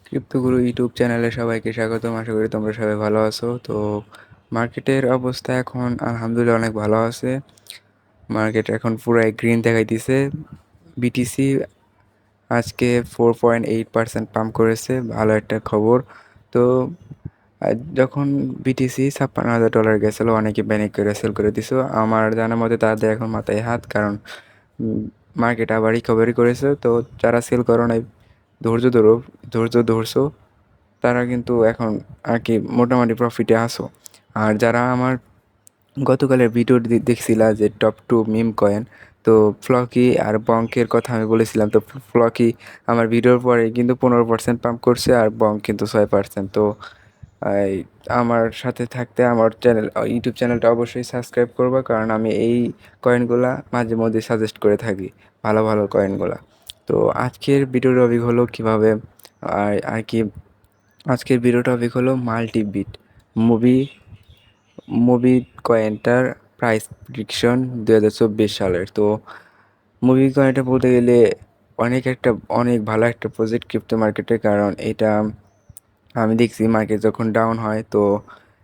ক্রিপ্টোগুরু YouTube চ্যানেলে সবাইকে স্বাগতম। আশা করি তোমরা সবাই ভালো আছো। তো মার্কেটের অবস্থা এখন আলহামদুলিল্লাহ অনেক ভালো আছে। মার্কেট এখন পুরাই গ্রিন দেখাইতেছে। বিটিসি আজকে 4.8% পাম্প করেছে, ভালো একটা খবর। তো যখন বিটিসি $56,000 গেছিলো, অনেকে প্যানিক করে সেল করে দিছো। আমার জানার মতে তাদের এখন মাথায় হাত, কারণ মার্কেট আবার রিকভারি করেছে। তো যারা সেল করো নাই, ধৈর্য ধরছো, তারা কিন্তু এখন আর কি মোটামুটি প্রফিটে আসো। আর যারা আমার গতকালের ভিডিও দেখছিলা যে টপ টু মিম কয়েন, তো ফ্লকি আর বঙ্কের কথা আমি বলেছিলাম। তো ফ্লকি আমার ভিডিওর পরে কিন্তু 15% পাম্প করছে, আর বঙ্ক কিন্তু 6%। তো এই আমার সাথে থাকতে আমার ইউটিউব চ্যানেলটা অবশ্যই সাবস্ক্রাইব করবা, কারণ আমি এই কয়েনগুলা মাঝে মধ্যে সাজেস্ট করে থাকি, ভালো ভালো কয়েনগুলা। তো আজকের ভিডিওর টপিক হলো কীভাবে আর আর কি আজকের ভিডিও টপিক হলো Multivit movie movie কয়েনটার price prediction 2024 সালের। তো মুভি কয়েনটা বলতে গেলে অনেক ভালো একটা প্রজেক্ট ক্রিপ্টো মার্কেটে, কারণ এটা আমি দেখছি মার্কেট যখন ডাউন হয় তো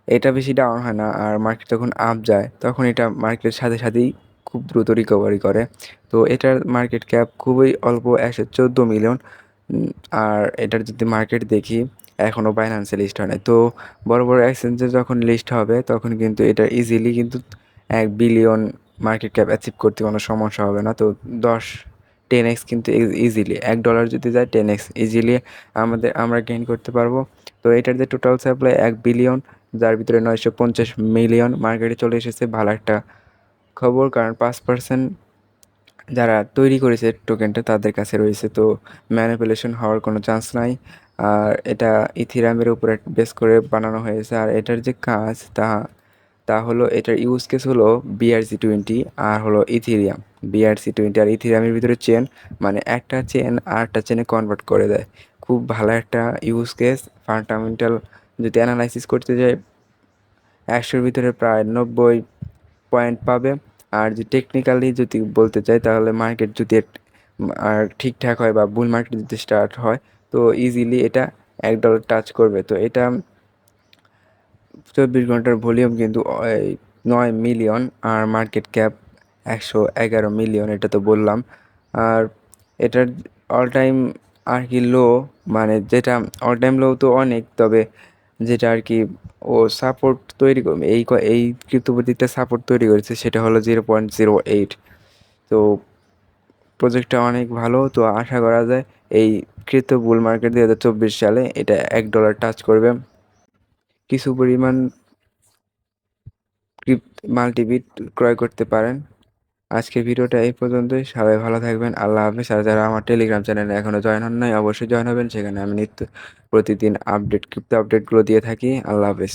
এটা বেশি ডাউন হয় না, আর মার্কেট যখন আপ যায় তখন এটা মার্কেটের সাথে সাথেই খুব দ্রুত রিকভারি করে। তো এটার মার্কেট ক্যাপ খুবই অল্প, 114 মিলিয়ন। আর এটার যদি মার্কেট দেখি, এখনও বাইন্যান্সে লিস্ট হয় নাই। তো বড় বড় এক্সচেঞ্জে যখন লিস্ট হবে তখন কিন্তু এটা ইজিলি কিন্তু 1 বিলিয়ন মার্কেট ক্যাপ অ্যাচিভ করতে কোনো সমস্যা হবে না। তো 10x কিন্তু ইজিলি, $1 যদি যায় 10x ইজিলি আমরা গেইন করতে পারবো। তো এটার যে টোটাল সাপ্লাই 1 বিলিয়ন, যার ভিতরে 950 মিলিয়ন মার্কেটে চলে এসেছে, ভালো একটা খবর। কারণ 5% যারা তৈরি করেছে টোকেনটা তাদের কাছে রয়েছে, তো ম্যানিপুলেশন হওয়ার কোনো চান্স নাই। আর এটা ইথিরামের উপরে বেস করে বানানো হয়েছে। আর এটার যে কাজ তা তা হলো, এটার ইউজ কেস হলো BRC-20 আর হলো ইথিরিয়াম। BRC-20 আর ইথিরিয়ামের ভিতরে চেন, মানে একটা চেন আর একটা চেনে কনভার্ট করে দেয়। খুব ভালো একটা ইউজ কেস। ফান্ডামেন্টাল যদি অ্যানালাইসিস করতে যাই, 100-র ভিতরে প্রায় 90 পয়েন্ট পাবে। আর যে টেকনিক্যালি যদি বলতে চাই, তাহলে মার্কেট যদি আর ঠিকঠাক হয় বা বুল মার্কেট যদি স্টার্ট হয়, তো ইজিলি এটা $1 টাচ করবে। তো এটা 24 ঘন্টার ভলিউম কিন্তু 9 মিলিয়ন, আর মার্কেট ক্যাপ 111 মিলিয়ন, এটা তো বললাম। আর এটার অল টাইম আর কি লো, মানে যেটা অল টাইম লো তো অনেক, তবে যেটা আর কি ও সাপোর্ট তৈরি এই ক্রিপ্টোপতিতে সাপোর্ট তৈরি করেছে সেটা হলো 0.08। তো প্রজেক্টটা অনেক ভালো। তো আশা করা যায় এই ক্রিপ্টো বুল মার্কেট 2024 সালে এটা $1 টাচ করবে। কিছু পরিমাণ মাল্টিবিট ক্রয় করতে পারেন। আজকের ভিডিওটা এই পর্যন্তই। সবাই ভালো থাকবেন। আল্লাহ হাফেজ। আর যারা আমার টেলিগ্রাম চ্যানেলে এখনও জয়েন হন নাই, অবশ্যই জয়েন হবেন। সেখানে আমি প্রতিদিন ক্রিপ্টো আপডেটগুলো দিয়ে থাকি। আল্লাহ হাফেজ।